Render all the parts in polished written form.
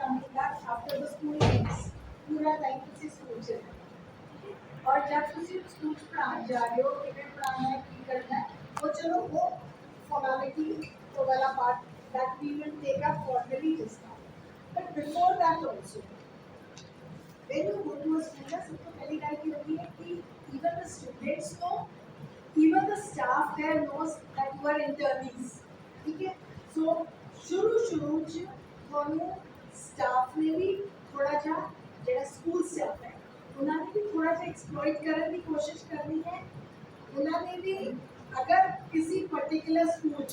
coming back after the school ends, पूरा time किसी school चले और जब किसी स्कूल पढ़ाने जा रहे हो कितने पढ़ाना है की करना है वो चलो वो फॉर्मेलिटी वो वाला part that we will take up formally just now. But before that also, when you go to a school, ना सबसे पहली बात ये होती है कि even the students know, even the staff there knows that you are internees. ठीक है? So शुरू च ਤੁਹਾਨੂੰ staff ने भी थोड़ा जा ਜਿਹੜਾ स्कूल staff है ਉਹਨਾਂ ने भी थोड़ा सा एक्सप्लॉइट करने की कोशिश करनी है उन्होंने भी अगर किसी पर्टिकुलर स्कूल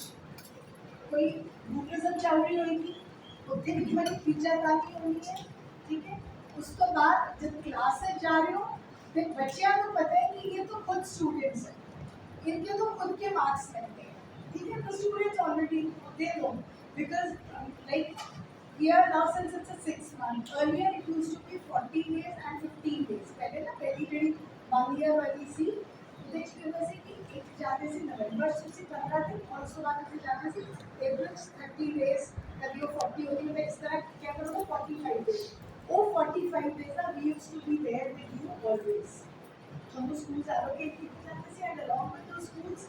कोई बुकिज्म चल रही होगी उत्थे भी थोड़ी खींचातानी होनी है ठीक है उसके बाद जब क्लास से जा रहे हो फिर बच्चियां को पता है कि ये तो खुद स्टूडेंट्स हैं इनके तो खुद के मार्क्स लगते हैं ठीक है तो students already they know because like here now since it's a 6 month earlier it used to be 40 days and 15 days पहले ना पहली ਜਿਹੜੀ 1 year वाली सी तो एक्सपीरियंस है कि एक जाने से नवंबर से 15 दिन और उसके बाद से जाने से एवरेज 30 डेज कभी वो 40 होगी मैं इस तरह क्या करूँगा 45 डेज वो 45 डेज ना we used to be there with you always हम schools allocate किए जाते थे and along with those schools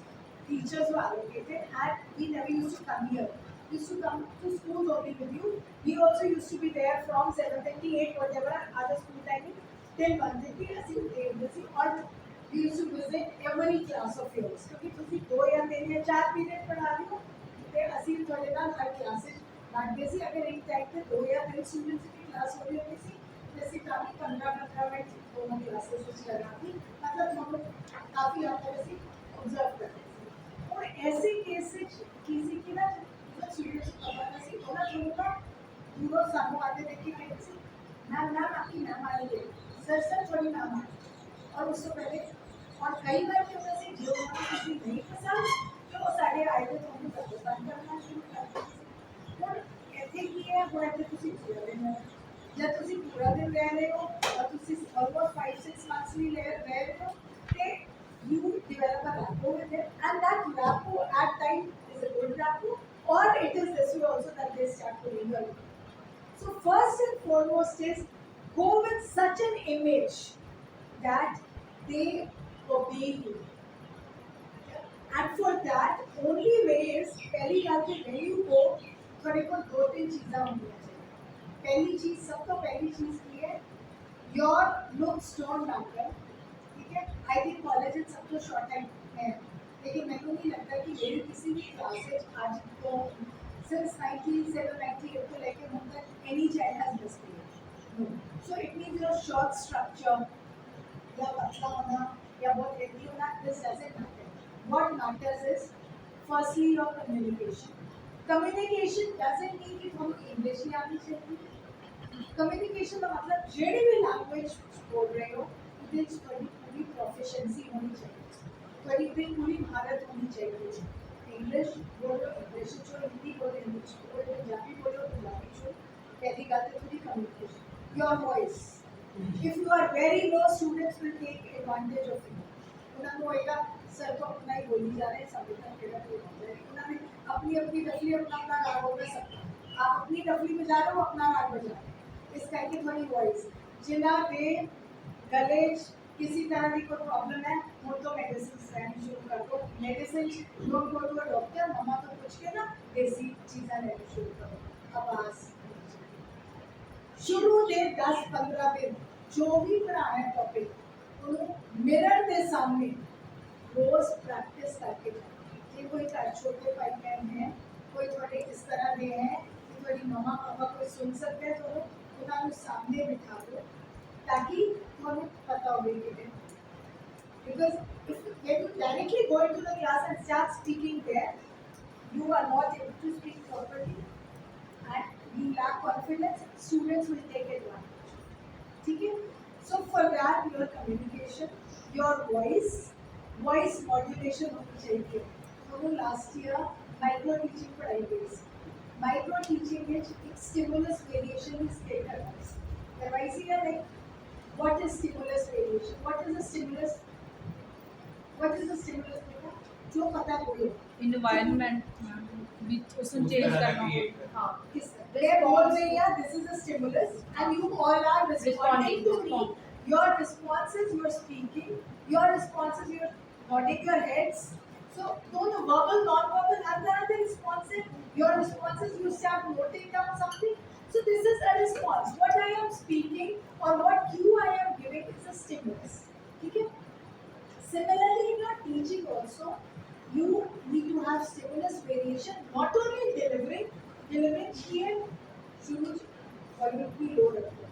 teachers were allocated and we never used to come here used to come to school only with you. We also used to be there from 7:30, 8, whatever other school timing, till 1:30, as you or we used to visit every class of yours. क्योंकि तुसी 2 या 3 या 4 period पढ़ा रहे हो, ते असी थोड़े ना हर क्लासेस बांटते सी अगर एक टाइम पे 2 या 3 स्टूडेंट्स की क्लास हो रही होती सी, जैसे काफी 15-15 मिनट दोनों क्लासेस कुछ लगाती, मतलब हम काफी हद तक ऐसी ऑब्जर्व करते थे। और ऐसे केसेस किसी की ना स्टूडेंट्स पढ़ाना सी थोड़ा थोड़ा दूरों सामने आते देखी मैं सी नाम आपकी नाम आएंगे सर थोड़ी नाम आए और उससे पहले और कई बार क्या होता है जो किसी नहीं पसंद जो साढ़े आए थे तो हम पसंद करना शुरू कर और ऐसे ही है वो ऐसे ਤੁਸੀਂ पूरा दिन जब ਤੁਸੀਂ पूरा दिन रह रहे हो और ਤੁਸੀਂ almost 5-6 months भी रह रहे हो ते you develop a rapport with them and that rapport at time is a good rapport or it is this way also that they start to linger. So first and foremost is go with such an image that they obey you. And for that only way is पहली बात है when you go थोड़े को 2-3 चीज़ें होनी चाहिए पहली चीज़ सबको पहली चीज़ की है your looks don't matter ठीक है I think college में सब तो short time है लेकिन मेरे को नहीं लगता कि मेरी किसी भी क्लासेज आज तो सिंस 1998 को लेकर हम तक any child has misbehaved so it means your short structure या पतला होना या बहुत हेल्दी होना this doesn't matter what matters is firstly your communication doesn't mean कि हम इंग्लिश ही आनी चाहिए कम्युनिकेशन का मतलब जेडी भी लैंग्वेज बोल रहे हो इट इज पूरी प्रोफिशिएंसी होनी चाहिए पूरी भारत होनी चाहिए इंग्लिश बोलो इंग्लिश जो हिंदी बोलो इंग्लिश बोलो पंजाबी बोलो पंजाबी जो पहली बात है पूरी communication your voice if you are very low students will take advantage of you उन्होंने होएगा सर तो अपना ही बोली जा रहे हैं सभी का केड़ा कोई होता है उन्होंने अपनी अपनी डफली अपना राग होगा सबका आप अपनी डफली बजा रहे हो अपना राग बजा रहे हो इस करके थोड़ी वॉइस जिला दे गले किसी तरह की कोई प्रॉब्लम है वो तो मेडिसिन लेनी शुरू कर दो medicine don't go to a doctor मम्मा तो पूछ के ना देसी चीज़ें लेनी शुरू करो आवाज़ शुरू दे 10-15 दिन जो भी पढ़ाना है टॉपिक उन्हें मिरर के सामने रोज प्रैक्टिस करके ये कोई छोटे भाई बहन है कोई थोड़े इस तरह के हैं कि थोड़ी मम्मा पापा कोई सुन सकते हैं तो उन्हें सामने बिठा दो ताकि थोड़ा पता हो गई because if you directly go into the class and start speaking there you are not able to speak properly and you lack confidence students will take advantage ठीक है so for that your communication your voice modulation होनी चाहिए तो last year micro teaching पढ़ाई गई micro teaching में एक stimulus variation is taken करवाई सी या नहीं What is stimulus variation? What is the stimulus? What is the stimulus? जो पता बोलो. Environment. उसमें चेंज करना हो। हाँ, They बोल रही है this is a stimulus and you all are responding to me. Your responses you're speaking, your responses you're nodding your heads. So दोनों verbal, non-verbal, other responses. Your responses you start noting down something. So this is a response. What I am speaking or what cue I am giving is a stimulus. ठीक है? Similarly, in your teaching also, you need to have stimulus variation, not only in delivering चाहिए शुरू volume low रखो।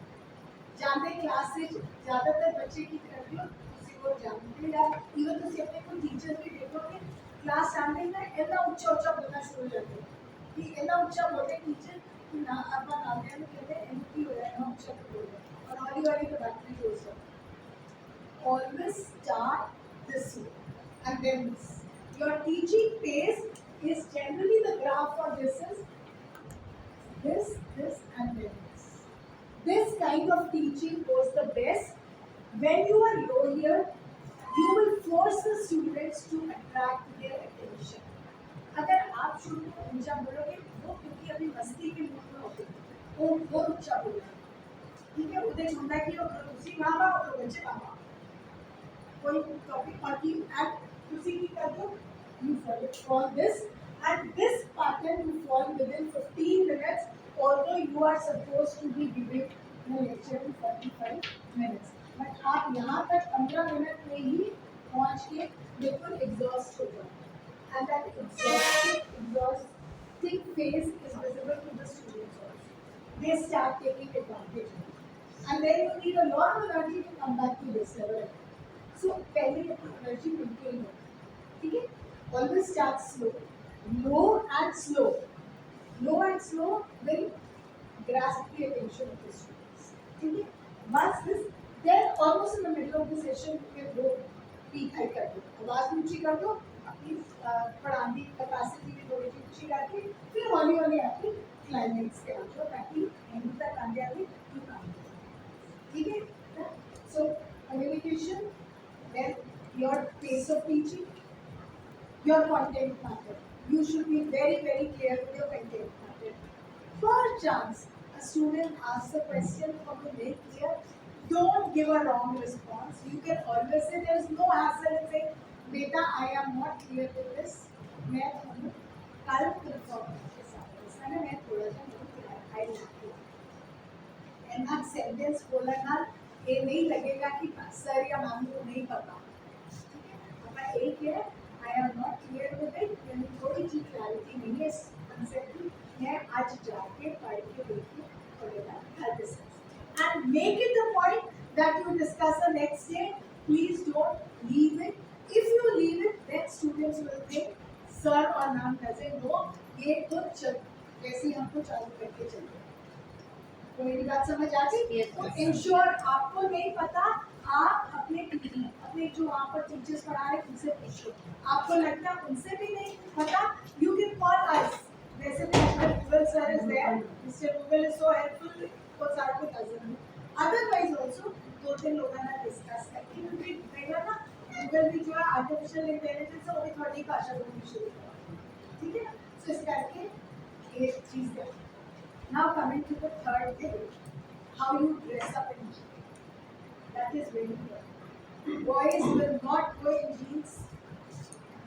जानते class से ज़्यादातर बच्चे की करते हो किसी को जानते हैं इवन तो अपने को टीचर भी देखो कि क्लास स्टार्टिंग में इतना ऊंचा ऊंचा बोलना शुरू हो जाते हैं कि इतना ऊंचा बोलते टीचर कि ना अपना नाम में कहते हैं एमपी हो रहा है ना ऊंचा बोल रहे हैं और हौली हौली तो बात नहीं हो सकती। Always start this way and then this. Your teaching pace is generally the graph for this is this, and then this. This kind of teaching goes the best. When you are low here, you will force the students to attract their attention. अगर आप शुरू में ऊंचा बोलोगे वो क्योंकि अभी मस्ती के मूड में होते हैं वो ऊंचा बोलना ठीक है उधर झुंडा की और उसी मामा और बच्चे मामा कोई टॉपिक और की एट उसी की कर दो you follow this and this pattern you follow within 15 minutes although you are supposed to be giving the lecture in 45 minutes but आप यहाँ तक 15 मिनट में ही पहुँच के बिल्कुल एग्जॉस्ट हो जाओ and that exhausting phase is visible to the students also. They start taking advantage and then you need a lot of energy to come back to this level. So पहले energy बिल्कुल नहीं ठीक है always start slow low and slow will grasp the attention of the students ठीक है once this then almost in the middle of the session you can go peak high कर दो आवाज ऊंची कर दो अपनी पढ़ाने की कैपेसिटी भी थोड़ी सी ऊंची करके फिर हौली हौली आपकी क्लाइमेक्स पे आ जाओ ताकि एंड तक आने आगे ठीक है so communication then your pace of teaching your content matter. You should be very clear with your content matter. For chance a student asks a question from the very clear, don't give a wrong response. You can always say there is no hassle in saying, "Beta, I am not clear with this." मैं कल confirm के साथ ऐसा ना मैं थोड़ा सा नहीं clear I like it. And that sentence बोला ना ये नहीं लगेगा कि सर या मैम को नहीं पता. अपना एक है I am not clear with it. यानी थोड़ी सी क्लैरिटी नहीं है इस कंसेप्ट की मैं आज जाके पढ़ के देखूँ पढ़ेगा हर discuss and make it the point that you discuss the next day. Please don't leave it. If you leave it, then students will think sir or ma'am doesn't know. ये तो कैसे हमको चालू करके चलते तो मेरी बात समझ आ गई तो इंश्योर आपको नहीं पता आप अपने जो वहाँ पर टीचर्स पढ़ा रहे उनसे पूछो आपको लगता है उनसे भी नहीं पता यू कैन कॉल अस वैसे भी mister Google sir is there mister Google is so helpful for sir को डजंट अदरवाइज आल्सो दो तीन लोगों ने डिस्कस करके क्योंकि देखा ना गूगल भी जो है आर्टिफिशियल इंटेलिजेंस है वो भी थोड़ी भाषा बोलनी शुरू कर ठीक है सो इस करके ये चीज़ है Now coming to the third thing, how you dress up in jeans. That is very important. Boys will not go in jeans.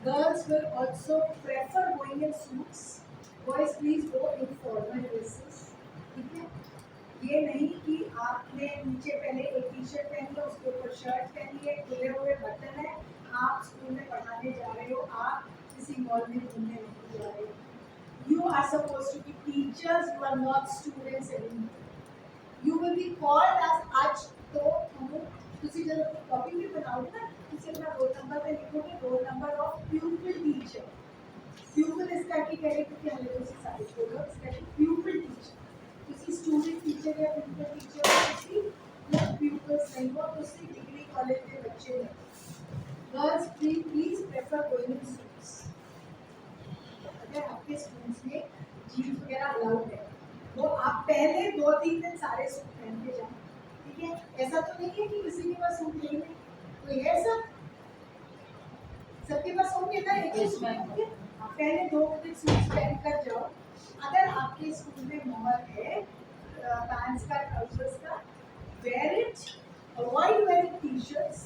Girls will also prefer going in suits. Boys please go in formal dresses. ठीक है? ये नहीं कि आपने नीचे पहले एक T-shirt पहनी है उसके ऊपर शर्ट पहनी है खुले हुए बटन है आप स्कूल में पढ़ाने जा रहे हो आप किसी मॉल में घूमने नहीं जा रहे हो You are supposed to be teachers. You are not students anymore. You will be called as आज तो हम किसी जगह पे कॉपी भी बनाओगे ना किसी अपना रोल नंबर पे लिखोगे रोल नंबर ऑफ प्यूपिल टीचर प्यूपिल इसका की करें क्योंकि हमें तो सारे होगा इसका की प्यूपिल टीचर किसी स्टूडेंट टीचर या प्यूपिल टीचर किसी प्यूपिल्स नहीं हो तो उससे डिग्री कॉलेज के बच्चे नहीं girls please prefer going in schools अगर आपके स्कूल्स में जीन्स वगैरह अलाउड है वो आप पहले 2-3 दिन सारे सूट पहन के जाएं ठीक है ऐसा तो नहीं है कि किसी के पास सूट नहीं है कोई है सब सबके पास होंगे ना एक ही सूट होंगे हाँ, पहले 2 दिन सूट पहन कर जाओ। अगर आपके स्कूल में माहौल है पैंट्स का, ट्राउजर्स का, wear it. Avoid wearing t-shirts.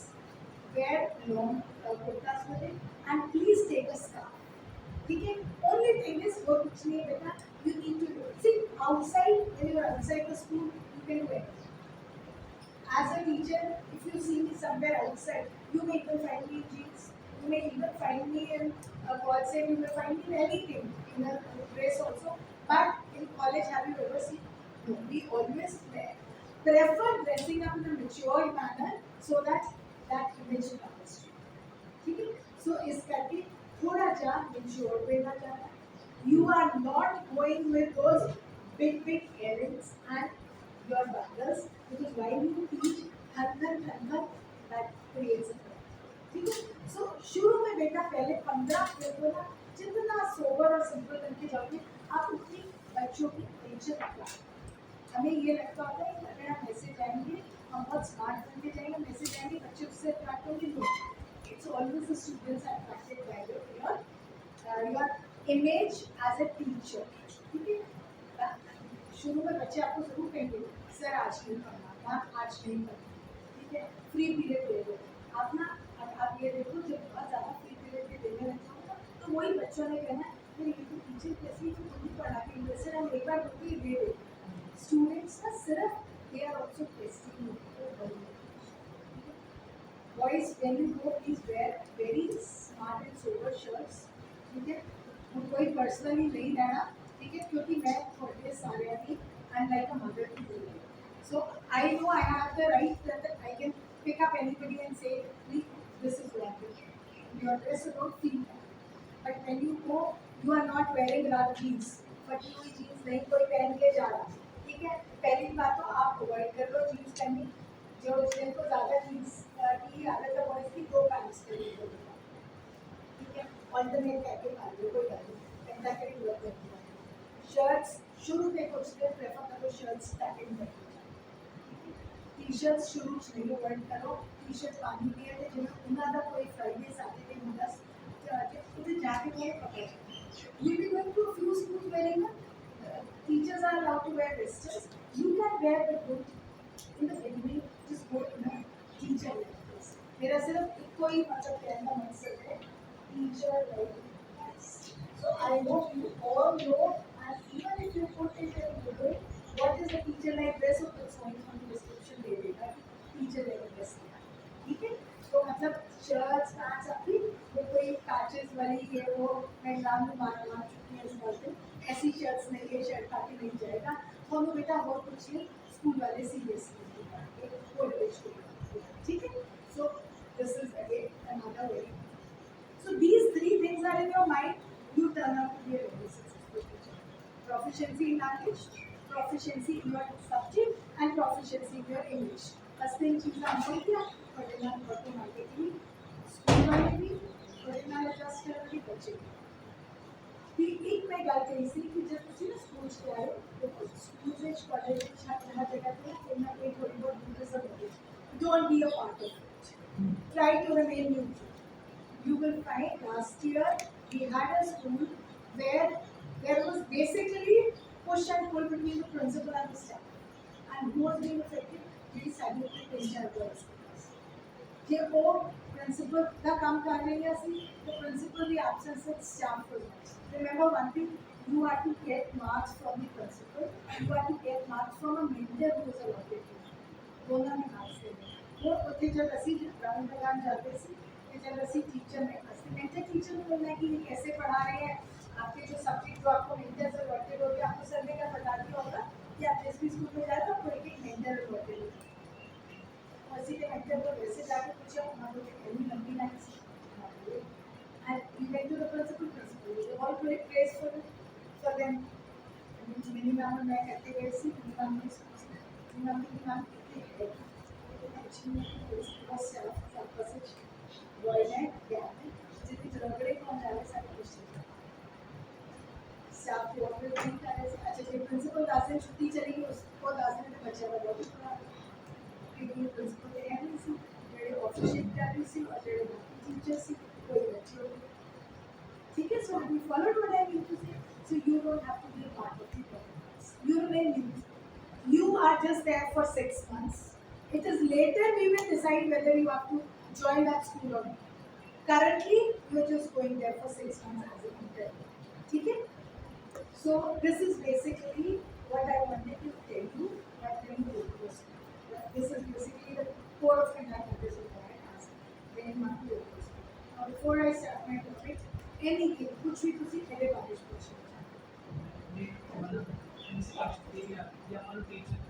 Wear long kurtas with it, and please take a scarf. ठीक है? Only thing is वो कुछ नहीं है बेटा. You need to do. See, outside when you are outside the school, you can wear it. As a teacher, if you see me somewhere outside, you may even find me in jeans. You may even find me in a corset. You may find me in anything, in a dress also. But in college, have you ever seen? No. We always prefer dressing up in a mature manner so that that image comes true. ठीक है? So इस करके थोड़ा सा mature होना चाहिए. You are not going with those big earrings and your bangles, because while you teach her that creates a problem. ठीक है? So शुरू में बेटा पहले 15 मिनट को ना जितना सोबर और सिंपल करके जाओगे आप उतनी बच्चों की टेंशन रखना. हमें ये लगता होता है कि अगर हम ऐसे जाएंगे हम बहुत स्मार्ट बन के जाएंगे, हम ऐसे जाएंगे बच्चे उससे अट्रैक्ट होंगे. No, it's always the students are attracted by your image as a teacher. ठीक है? शुरू में बच्चे आपको जरूर कहेंगे सर आज नहीं पढ़ना, मैम आज नहीं पढ़ना. ठीक है? फ्री पीरियड दे दो आप ना. अब आप ये देखो जब बहुत ज़्यादा फ्री पीरियड के देने लग जाओ तो वही बच्चों ने कहना फिर ये तो टीचर कैसी है तो नहीं पढ़ा के सर हम एक बार रुक ही दे देते. स्टूडेंट्स का सिर्फ they are also testing you. Boys, when you go, please wear very smart and sober shirts. ठीक है? कोई पर्सनली नहीं रहना. ठीक है? क्योंकि मैं थोड़े सारे अभी I'm like a mother to you. So I know I have the right that I can pick up anybody and say, please, this is what your dress don't feel that. But when you go, you are not wearing rug jeans. फटी हुई jeans नहीं कोई पहन के जा रहा. ठीक है? पहली बात तो आप अवॉइड कर लो जीन्स पहननी. जो जिनको ज़्यादा जीन्स की आदत है बॉयज़ की 2 पैंट्स पहन लो. ठीक है? ऑल्टरनेट करके पहन लो, कोई बात नहीं. ऐसा करें वर्क करके. शर्ट्स शुरू में कुछ देर प्रेफर करो शर्ट्स स्टार्टिंग करके. टी शर्ट्स शुरू नहीं अवॉइड करो. टी शर्ट पानी पिए थे जिन्हें उन्होंने कोई फ्राइडे सैटरडे मुदस उधर जाके वो पकड़. You will be going to a few schools wearing teachers are allowed to wear vesters. You can wear the good in the beginning. Just go in a teacher like this. मेरा सिर्फ eco ही मतलब कहने का मकसद है teacher like this. So I hope you all know, and even if you put it in Google, what is a teacher like this? So it's going on the description दे देगा teacher like this. ठीक है? तो मतलब shirts, pants अभी वो कोई patches वाली है वो मैं एग्जाम में मार चुकी हूँ इस बात पे. ऐसी शर्ट्स नहीं है शर्ट ताकि नहीं जाएगा. हम बेटा और कुछ नहीं स्कूल वाले सीरियस ठीक है. So this is again another way. So these 3 things are in your mind. You turn out to be a very successful teacher. Proficiency in language, proficiency in your subject, and proficiency in your English. बस 3 चीज़ें हमको क्या पढ़ना automatically school वाले भी पढ़ना adjust करके बच्चे भी. एक मैं गल कही थी कि जब तुम ना स्कूल से आए तो स्कूल में कॉलेज हर जगह पे इतना एक थोड़ी बहुत दूसरे सब होते. Don't be a part of it. Try to remain neutral. You will find last year we had a school where there was basically push and pull between the principal and the staff. And who was being affected? These scientific engineers. ये वो principal का काम कर रही है सी the principal the absence of staff was. Remember one thing, you have to get marks from the principal, you have to get marks from a mentor who is allotted to you. दोनों में marks देने. वो उतने जब ऐसी round लगान जाते सी जब ऐसी टीचर में फंसते मेंटर टीचर को बोलना है कि ये कैसे पढ़ा रहे हैं आपके जो सब्जेक्ट जो आपको मेंटर से अलॉटेड हो गया आपको सर ने क्या बता दिया होगा कि आप जिस भी स्कूल में जाए तो आपको एक मेंटर अलॉटेड होगा. और इसी के मेंटर को वैसे जाके पूछा हमारे को पहली लंबी लाइन से and we went to the principal. They all very graceful for them. मेरी मैम और मैं कहते गए सी मेरी मैम ने मेरी मैम की नाम कितनी है एक्चुअली बस आपस बॉय है क्या है जितनी झगड़े कौन जा रहे सारे कुछ स्टाफ को ऑफिस नहीं कर रहे. अच्छा जो प्रिंसिपल 10 दिन छुट्टी चली गई उसको 10 दिन में बच्चा बड़ा हुआ क्योंकि प्रिंसिपल है नहीं सी मेरे ऑफिस शिफ्ट कर रही सी और मेरे टीचर सी कोई बच्चे. ठीक है. So have you followed what I mean to say? So you don't have to be a part of the programs. You remain youth. You are just there for 6 months. It is later we will decide whether you have to join that school or not. Currently, you are just going there for 6 months as an intern. Okay? So this is basically what I wanted to tell you that when you go to a school. This is basically the code of conduct that is required as when you want to go to a school. Now before I start my topic, anything, कुछ भी तुसी मेरे बारे में पूछना चाहते ये मतलब इंस्ट्रक्शन या और टीचर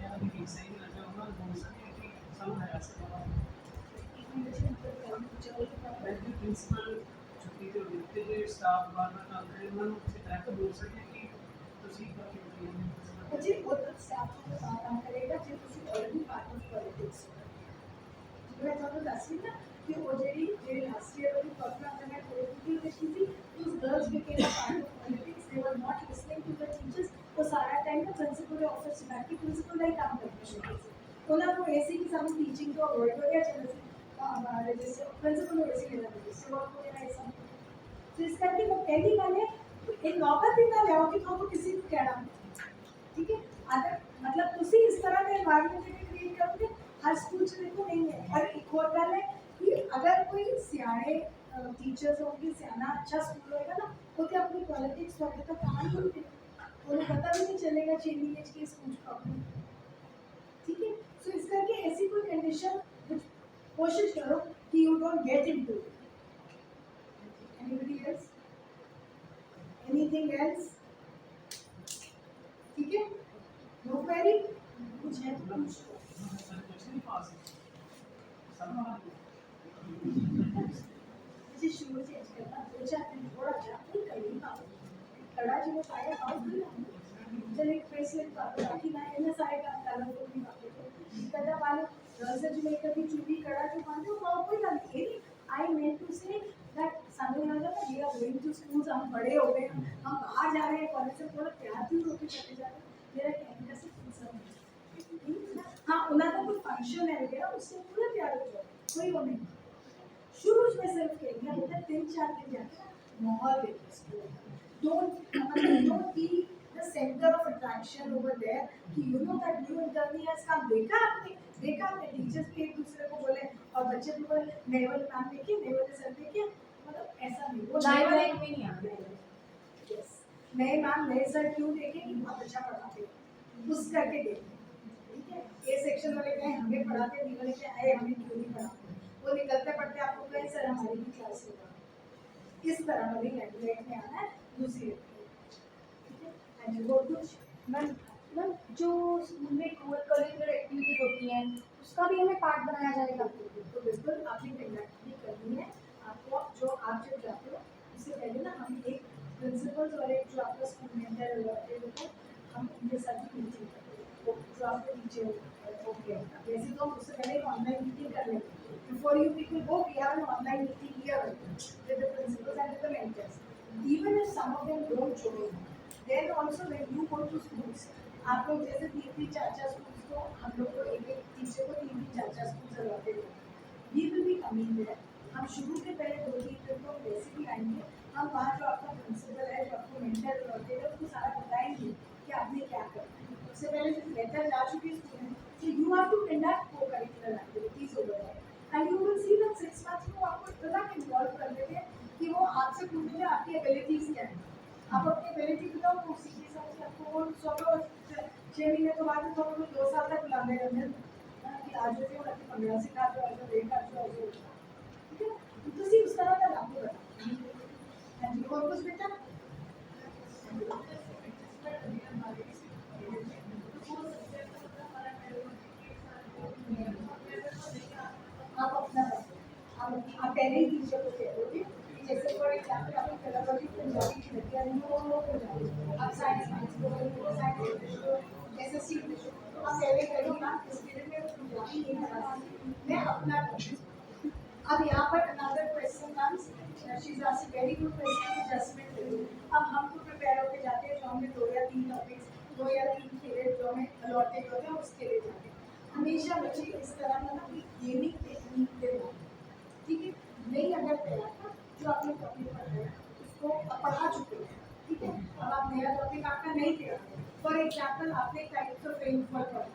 या भी सही लगे होगा बोल सके कि सब है ऐसे हो। इंग्लिश में मैं प्रिंसिपल छुट्टी तो देते हैं स्टाफ बार-बार काम करे मन से ट्रैक बोल सके कि ਤੁਸੀਂ का मुझे वो तो स्टाफ को काम करेगा जो तुसी ऑलरेडी पार्ट ऑफ पॉलिटिक्स हो। मैं तो दसवीं ना कि वो जेडी लास्ट ईयर वाली प्रोग्राम में पॉलिटिकल देखी थी those girls became a part of politics. They were not listening to the teachers. वो सारा टाइम ना प्रिंसिपल के ऑफिस में बैठ के प्रिंसिपल का ही काम करते थे। उन्हें वो ऐसे ही सामने टीचिंग तो अवॉइड हो गया चलो से हमारे जैसे प्रिंसिपल को ऐसे लेना रजिस्टर वर्क हो गया ऐसा। तो इस करके वो पहली वाले एक नौकर भी ना ले आओ कि तुमको किसी को कहना ठीक है। अगर मतलब तुसी इस तरह का एनवायरनमेंट क्रिएट करोगे हर स्कूल से देखो नहीं है। और एक और गल है कि अगर कोई सियाने टीचर्स होंगे सियाना अच्छा स्कूल होएगा ना वो तो अपनी पॉलिटिक्स वगैरह का कहानी होती है उन्हें पता भी नहीं चलेगा चेंजिंग एज की स्कूल प्रॉब्लम ठीक है। सो इस करके ऐसी कोई कंडीशन कोशिश करो कि you don't get into anybody else anything else ठीक है। नो क्वेरी कुछ है तो पूछ लो। मुझे शुरू चेंज करना दो चार दिन थोड़ा सा नहीं कहीं कड़ा जो पाया पास भी ना चल एक ब्रेसलेट बाकी ना है ना सारे का कलर को भी बाकी तो कदा वाले गर्ल्स जो मेकअप की चूड़ी कड़ा जो बांधे वो कोई ना नहीं I meant to say that something like that we are going to schools हम बड़े हो गए हम बाहर जा रहे हैं कॉलेज से थोड़ा प्यार भी होके चले जा रहे हैं मेरा कहने का सिर्फ सब हाँ उन्होंने कोई फंक्शन है वगैरह उससे पूरा तैयार हो जाए कोई वो नहीं शुरू में सिर्फ कहेंगे मतलब 3-4 दिन जाके माहौल देखो don't be the center of attraction over there कि you know that new intern has come देखा आपने टीचर्स भी एक दूसरे को बोले और बच्चे भी बोले नए वाले मैम देखिए नए वाले सर देखिए मतलब ऐसा नहीं वो लाइव लाइव में नहीं आता यस नए मैम नए सर क्यों देखें कि बहुत अच्छा पढ़ाते हैं उस करके देखें ठीक है। ए सेक्शन वाले कहें हमें पढ़ाते बी वाले कहें अरे हमें क्यों नहीं पढ़ाते वो निकलते पढ़ते आपको कहें सर हमारी भी क्लास होगा इस तरह वाली लैंग्वेज में आना है दूसरी ठीक है। एंड वो कुछ मैम जो स्कूल में करिकुलर एक्टिविटीज होती हैं उसका भी हमें पार्ट बनाया जाएगा तो बिल्कुल आपने कंडक्ट भी करनी है आपको जो आप जब जाते हो उससे पहले ना हम एक प्रिंसिपल्स और एक जो आपका स्कूल मेंटर होते हैं हम उनके साथ भी मीटिंग करते हैं वो जो आपके टीचर ओके वैसे तो हम उससे पहले एक ऑनलाइन मीटिंग कर लेंगे before you people go we have an online meeting here with the principals and the mentors even if some of them don't join then also when you go to schools आप लोग जैसे 3-4 schools को हम लोग को एक teacher को 3-4 school चलाते हैं we will be coming there हम शुरू के पहले 2-3 दिन तो वैसे भी आएंगे हम वहाँ जो आपका प्रिंसिपल है जो आपको मेंटर होते हैं उसको सारा बताएंगे कि आपने क्या करना है उससे पहले जो लेटर जा चुकी है so you have to conduct co-curricular activities over there and you will see that 6 months में आपको इतना इन्वॉल्व कर देते हैं कि वो आपसे पूछते हैं आपकी एबिलिटीज क्या है आप अपनी एबिलिटी बताओ तो उसी के हिसाब से आपको वो 6 महीने तो बाद तो 2 साल तक बुलाने रहते हैं कि आज जो है 15 से का जो है एक का जो है ठीक है तो सी उस तरह का आपको बता एंड और कुछ बेटा आप अपना आप पहले ही टीचर को कह दोगे जैसे फॉर एग्जाम्पल आपकी पेडागॉजी पंजाबी की लगी है वो हो जाएगी आप साइंस एसएससी आप पहले करिए ना इस पीरियड में पंजाबी नहीं पढ़ा मैं अपना अब यहाँ पर another question comes she is asking very good question adjustment करिए अब हम तो प्रिपेयर होकर जाते हैं जो हमें 2 या 3 टॉपिक्स 2 या 3 पीरियड जो हमें अलॉटेड होते हैं उसके लिए जाते हैं हमेशा बच्चे इस तरह का ना गेमिंग टेक्निक पे ठीक है नहीं अगर तैयार था जो आपने टॉपिक पढ़ा है उसको उसको पढ़ा चुके हैं, ठीक है। अब आप नया टॉपिक आपका नहीं तैयार है, फॉर एग्जाम्पल आपने टाइप्स ऑफ रेनफॉल पढ़ा,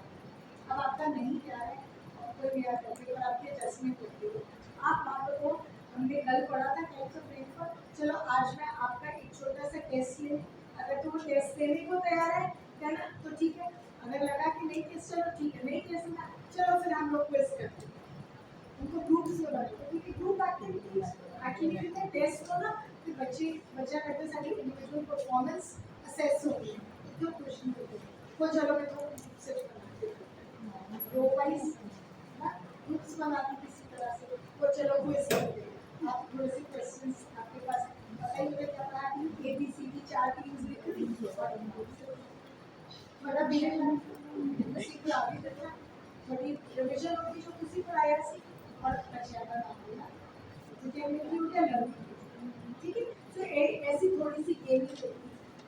अब आपका नहीं तैयार है और कोई नया टॉपिक और आपकी एडजस्टमेंट होती है, आप मान लो हमने कल पढ़ा था टाइप्स ऑफ रेनफॉल, चलो आज मैं आपका एक छोटा सा टेस्ट ले, अगर तुम टेस्ट देने को तैयार है ना, तो ठीक है। अगर लगा कि नहीं टेस्ट, चलो ठीक है, नहीं टेस्ट ना, चलो फिर हम लोग क्विज करते हैं, उनको ग्रुप्स में बांटो, क्योंकि ग्रुप एक्टिविटी एक्चुअली में टेस्ट हो ना, फिर बच्चा करते सारी इंडिविजुअल परफॉर्मेंस असेस होती है, जो क्वेश्चन होते हैं वो चलो मैं तो सिर्फ बनाती हूँ रो वाइज ना, ग्रुप्स बनाती किसी तरह से, वो चलो क्विज करते हैं, आप थोड़े से क्वेश्चंस आपके पास पता ही होगा क्या पढ़ा है, ABCD 4 टीम्स लिख दी और बड़ा बिल्कुल किसी को आगे तक ना बड़ी रिवीजन होती जो किसी को आया सी और अच्छा बना देना, क्योंकि हमने की उनके लर्न, ठीक है। तो ऐसी थोड़ी सी गेमिंग होती है,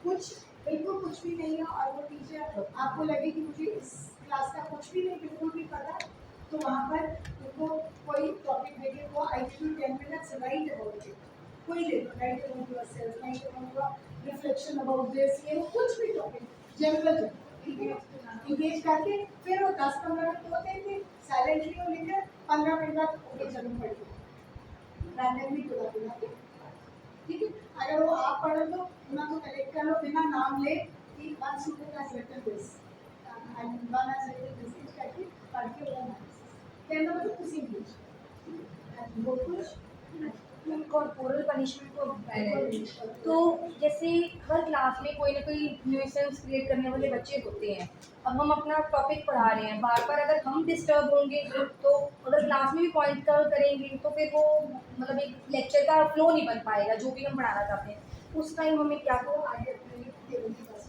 कुछ बिल्कुल कुछ भी नहीं है और वो टीचर आपको लगे कि मुझे इस क्लास का कुछ भी नहीं बिल्कुल भी पता, तो वहाँ पर उनको कोई टॉपिक देके वो IQ 10 minutes write about it, कोई ले लो, write about yourself, write about your reflection about this, ये कुछ भी टॉपिक जनरल, ठीक है, इंगेज करके फिर वो 10-15 मिनट होते थे साइलेंटली वो लिखे, 15 मिनट बाद ओके चलो पढ़ लो, रैंडमली बुला के, ठीक है। अगर वो आप पढ़ लो ना तो कलेक्ट कर लो बिना नाम ले कि one student has written this and one has written this, इस करके पढ़ के वो एनालिसिस कहना मतलब उसी बीच एंड वो कुछ कॉर्पोरल पनिशमेंट को तो जैसे हर क्लास में कोई ना कोई न्यूसेंस क्रिएट करने वाले बच्चे होते हैं। अब हम अपना टॉपिक पढ़ा रहे हैं, बार बार अगर हम डिस्टर्ब होंगे तो अगर क्लास में भी पॉइंट आउट करेंगे तो फिर वो मतलब एक लेक्चर का फ्लो नहीं बन पाएगा जो भी हम पढ़ाना चाहते हैं। उस टाइम हमें क्या करो, आगे अपने टेबल के पास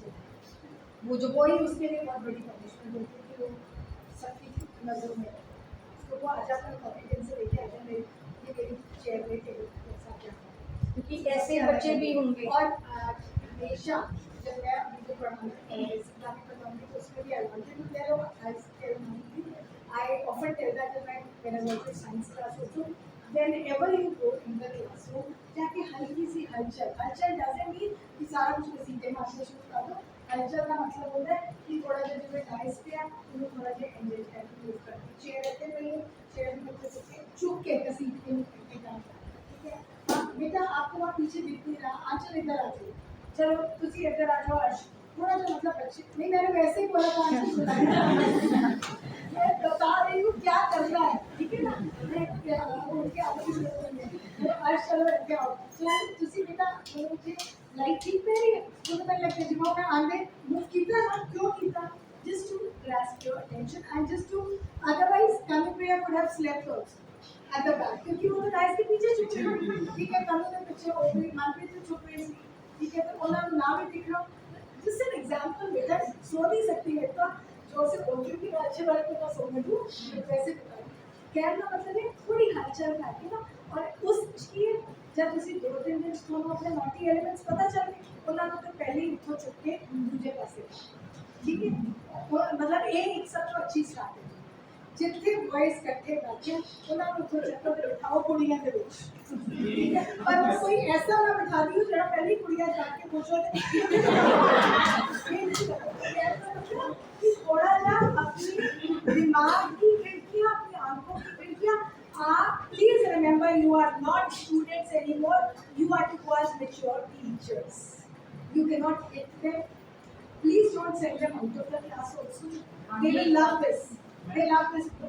वो जो कोई उसके लिए बहुत बड़ी पनिशमेंट होती है कि वो सबकी नज़रों में तो वो आजा अपना कॉन्फिडेंस से लेके आजा मेरी चेयर पे टेबल ऐसा क्या, क्योंकि ऐसे बच्चे भी होंगे। और हमेशा जब मैं अभी जो पढ़ाऊंगी तो उसमें भी आई ऑफर tell that when I was in science class also, whenever you go in the classroom जाके हल्की सी हलचल डजंट मीन कि सारा कुछ को सीधे मारने शुरू कर दो, हलचल का मतलब होता है कि थोड़ा सा जो डाइस पे है उन्हें थोड़ा सा एंगेज करके मूव करके चेयर रखते रहिए, चेयर में बच्चे से चुप के घसीट के निकलते काम करना, ठीक है। अब बेटा आपको वहाँ पीछे दिख नहीं रहा, आंचल इधर आ जाओ, चलो तुसी इधर आ जाओ, अर्श थोड़ा सा मतलब बच्चे नहीं, मैंने वैसे ही बोला था आंचल बुलाया मैं बता रही हूँ क्या कर रहा है, ठीक है ना, मैं उनके आगे अर्श चलो क्या हो चलो तुसी बेटा मुझे लाइट ठीक पे रही है तो मैं लगता दिमाग में आने मूव कीता ना, क्यों कीता, just to grasp your attention and just to otherwise Kanupriya could have slept also at the back, क्योंकि वो तो डाइस के पीछे छुप गई, ठीक है, कनु के पीछे हो गई, मनप्रीत तो छुप गई, ठीक है, तो उन्होंने नाम ही दिख रहा, just an example बेटा, सो नहीं सकती है तो जोर से बोल रही हूँ अच्छे बारे में सो में दूँ वैसे बता कहना मतलब है थोड़ी हलचल करके ना, और उसकी जब उसी 2-3 दिन दोनों अपने नॉटी एलिमेंट्स पता चल गए उन्होंने तो पहले ही उठो चुप के दूसरे पासे, ठीक है, मतलब एक सब तो अच्छी स्टार्ट है जितने बॉयज इकट्ठे बैठे उन्होंने उठो चुप के बिठाओ कुड़ियां के बीच, ठीक है, पर कोई ऐसा ना बिठा दियो जरा पहले कुड़ियां जाके पूछो कि थोड़ा ना अपनी दिमाग की खिड़कियां, अपनी आंखों की खिड़कियां आप please remember you are not students anymore, you are to cause mature teachers, you cannot hit them, please don't send them out of the class also, they will love this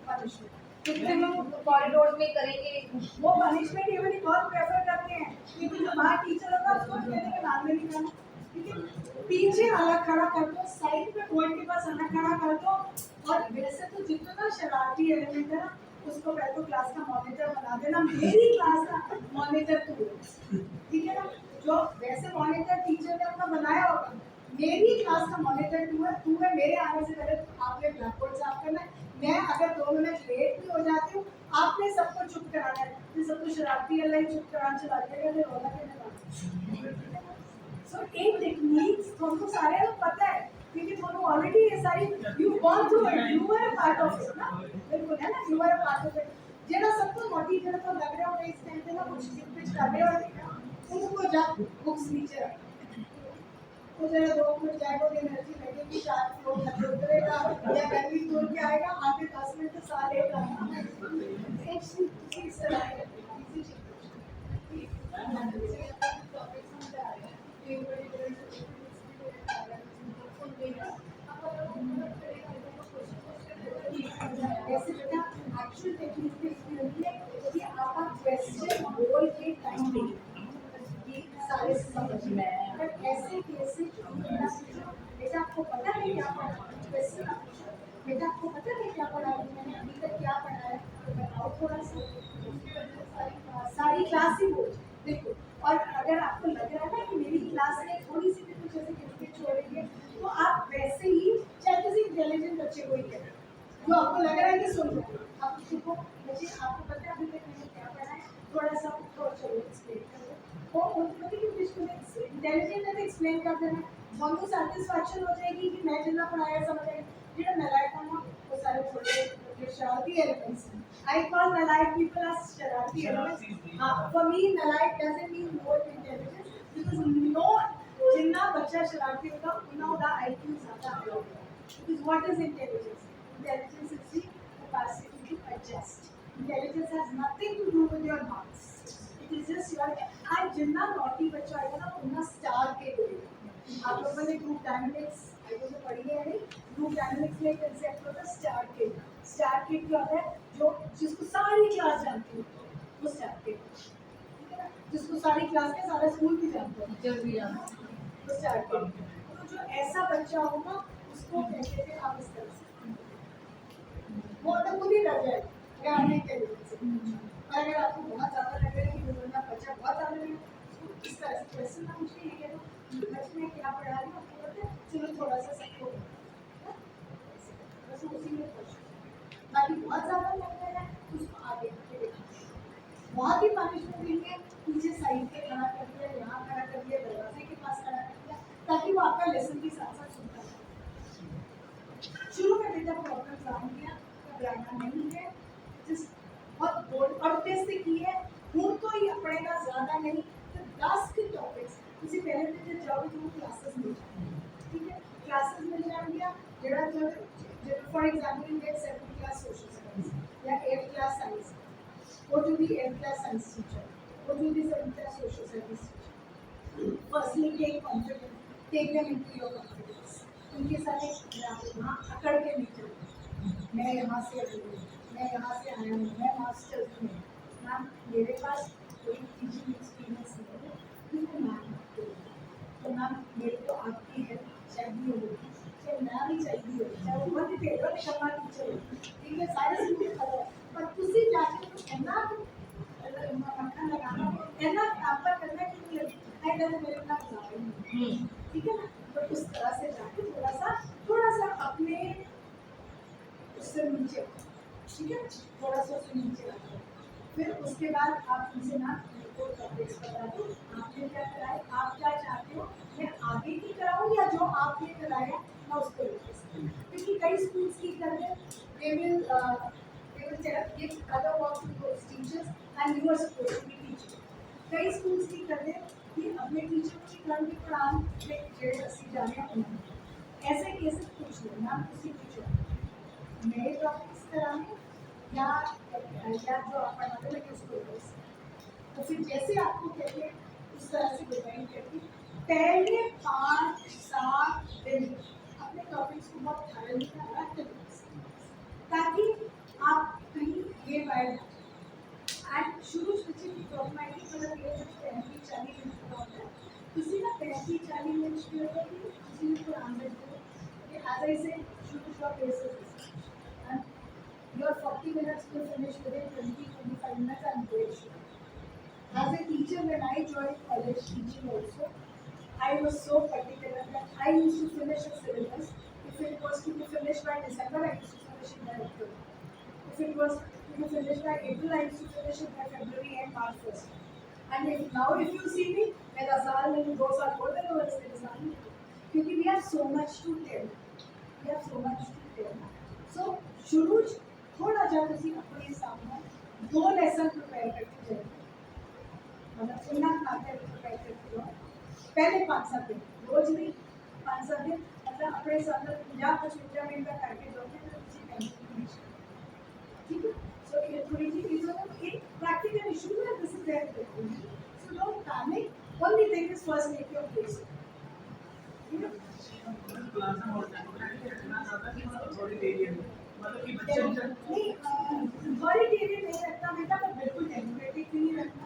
punishment, क्योंकि लोग corridor में करेंगे वो punishment ये वाली बहुत prefer करते हैं, क्योंकि जो बाहर टीचर होगा उसको कहने के बाद में निकालना, ठीक है, पीछे अलग खड़ा कर दो, साइड पे बोर्ड के पास अलग खड़ा कर दो, और वैसे तो जितना शरारती एलिमेंट है ना उसको पहले तो क्लास का मॉनिटर बना देना, मेरी क्लास का मॉनिटर तू, ठीक है ना, जो वैसे मॉनिटर टीचर ने अपना बनाया होगा, मेरी क्लास का मॉनिटर तू है, मेरे आने से पहले आपने ब्लैक बोर्ड साफ करना है, मैं अगर 2 मिनट लेट भी हो जाती हूँ आपने सबको चुप कराना है, फिर सबको शरारती है लाइक चुप कराना चला देगा, फिर रोना करने वाला, सो एक टेक्निक्स तुमको सारे लोग पता है क्योंकि तुमको ऑलरेडी ये सारी you gone through it, you are a part of it ना, बिल्कुल है ना, you are a part of it, जेड़ा सबको नोटी जेड़ा तो लग रहा होगा इस टाइम पे ना कुछ कर रहे हो उनको जब बुक्स नीचे रख तो जरा 2 मिनट जाएगा तो एनर्जी लगेगी, 4 फ्लोर नीचे उतरेगा या गर्मी तोड़ के आएगा, आगे 10 मिनट तो साल लेगा। एक चीज इस तरह है, इसी चीज ऐसे बेटा एक्चुअल टेक्निक पे इसकी होती है कि आप क्वेश्चन बोल के टाइम देंगे कि सारे समझ में अगर ऐसे कैसे बेटा आपको पता है क्या पढ़ा क्वेश्चन आप पूछो, बेटा आपको पता है क्या पढ़ा है मैंने अभी तक क्या पढ़ा है तो बताओ थोड़ा सा। सारी क्लास ही बोल देखो, और अगर आपको लग रहा है ना कि मेरी क्लास में थोड़ी सी भी कुछ ऐसे किसके छोड़ेंगे तो आप वैसे ही चाहे किसी इंटेलिजेंट बच्चे को ही करें जो आपको लग रहा है कि सुन रहे हैं आप किसी को बच्चे आपको पता है अभी तक मैंने क्या पढ़ा है थोड़ा सा तो चलो एक्सप्लेन करो और उनको पता है कि इंटेलिजेंट है एक्सप्लेन कर देना उनको सेटिस्फैक्शन हो जाएगी कि मैं जितना पढ़ाया समझ आएगी जिन्हें नलायक होना वो सारे थोड़े शरारती एलिमेंट्स हैं। I call nalayak people as शरारती एलिमेंट्स। हाँ for me nalayak doesn't mean more intelligence because no जितना बच्चा शरारती होगा उतना उसका IQ ज़्यादा होगा। Because what is intelligence? Intelligence is the capacity to adjust. Intelligence has nothing to do with your marks. It is just your आज जितना naughty बच्चा आएगा ना उतना स्टार के देगा। आप लोगों ने ग्रुप डायनामिक्स आइडिया में पढ़ी है नहीं? ग्रुप डायनामिक्स में कंसेप्ट होता है स्टार किड। स्टार किड क्या होता है? जो जिसको सारी क्लास जानती है वो स्टार किड, ठीक है ना? जिसको सारी क्लास के सारा स्कूल भी जानता है, टीचर भी जानता है, वो स्टार किड। तो जो ऐसा बच्चा होगा उसको कहते थे आप इस तरह से वो तो खुद ही डर जाएगा अगर आपने इंटेलिजेंस से पूछा। और अगर आपको बहुत ज़्यादा लग रहा है कि मेरा बच्चा बहुत ज़्यादा है इस तरह से क्वेश्चन ना पूछिए ये कह दो बच्चे में क्या पढ़ा रही हो आपको पता है चलो थोड़ा सा सबको बस उसी में क्वेश्चन बाकी बहुत ज़्यादा लग रहा है तो उसको आगे करके देखा बहुत ही पनिशमेंट देंगे पीछे साइड पे खड़ा कर दिया यहाँ खड़ा कर दिया दरवाजे के पास खड़ा कर दिया ताकि वो आपका लेसन के साथ साथ सुनता रहे। शुरू में बेटा प्रॉब्लम ध्यान दिया घबराना नहीं है जिस बहुत बोर्ड और टेस्ट की है हूँ तो ही पढ़ेगा ज़्यादा नहीं तो 10 के टॉपिक्स किसी पहले दिन जब जाओगे तो वो क्लासेस मिल जाएंगे, ठीक है क्लासेस मिल जाएंगे जरा जब for example you get 7th class social studies या 8th class science go to the 8th class science teacher, go to the 7th class social studies teacher. Firstly, take confidence, take them into your confidence. उनके साथ एक वहाँ अकड़ के नहीं चलो मैं यहाँ से आई हूँ मैं यहाँ से आया हूँ मैं मास्टर्स हूँ मैम मेरे पास कोई टीचिंग एक्सपीरियंस नहीं है तो मैम तो मैम मेरे को आपकी हेल्प चाहिए होगी चाहे ना भी चाहिए हो चाहे वो बहुत ही फेवरेट शर्मा टीचर हो ठीक है सारे स्कूल खड़े पर तुसी जाके तो कहना मक्खन लगाना कहना आपका करना कि आई डजंट मेरे पास ठीक है ना तो उस तरह से जाके थोड़ा सा अपने उससे नीचे ठीक है थोड़ा सा उससे नीचे रखो फिर उसके बाद आप उनसे ना टॉपिक्स बता दो आपने क्या कराया आप क्या चाहते हो मैं आगे की कराऊँ या जो आपने कराया मैं उसको क्योंकि कई स्कूल्स की कर रहे they will give other work to those teachers and you are supposed to be teaching कई स्कूल्स की कर रहे कि अपने टीचर को टर्न भी पढ़ाने में जेड अस्सी जाने उन्होंने ऐसे केसेस पूछ लो मैम उसी टीचर नए टॉपिक्स कराने या जो आप पढ़ाते लगे उसको तो फिर जैसे आपको कहते हैं उस तरह से डिजाइन करके पहले 5-7 दिन अपने टॉपिक्स को बहुत ध्यान रखते ताकि आप कहीं ये वायर एंड शुरू प्रॉब्लमेटिक मतलब ये जब 35-40 मिनट का होता है किसी का 35-40 मिनट की होता है कि किसी ने कुरान में as I said शुरू का basis and your 40 minutes will finish within 20-25 minutes I'm very sure. As a teacher when I joined college teaching also I was so particular that I used to finish a syllabus if it was to be finished by December I used to finish it by October. If it was to be finished by April, I used to finish it by February and March 1st. And if you see me, मेरा साल में 2 साल बोल रहे हो इसके साल में क्योंकि we have so much to tell. We have so much to tell. So शुरू थोड़ा जब उसी अपने सामने 2 लेसन प्रिपेयर करके जाएंगे मतलब इन्ना खाते पैसे किलो पहले 5-7 दिन रोज नहीं 5-7 दिन मतलब अपने साथ 50-55 मिनट का करके दोगे तो किसी टेंशन नहीं चाहिए ठीक है सो ये थोड़ी सी चीज़ों में एक प्रैक्टिकल इशू है this is very good so don't panic only thing is first make your place ठीक है क्लास में होता है इतना ज़्यादा कि मतलब थोड़ी देरी है मतलब कि बच्चे नहीं ऑडिटेरियन नहीं रखता बेटा पर बिल्कुल डेमोक्रेटिक भी नहीं रखता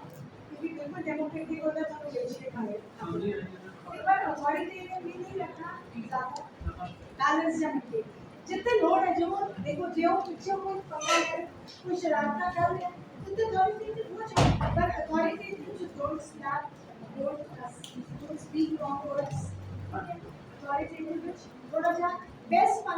क्योंकि बिल्कुल डेमोक्रेटिक होता है तो बेच के खाए सामने एक बार ऑडिटेरियन भी नहीं रखना ज़्यादा बैलेंस जमके जितने लोग है जो देखो जो पीछे कोई पकड़ है कोई शरारत कर रहे हैं जितने ऑडिटेरियन हो जाए पर ऑडिटेरियन जो don't snap don't speak wrong words auditorium थोड़ा सा बेस्ट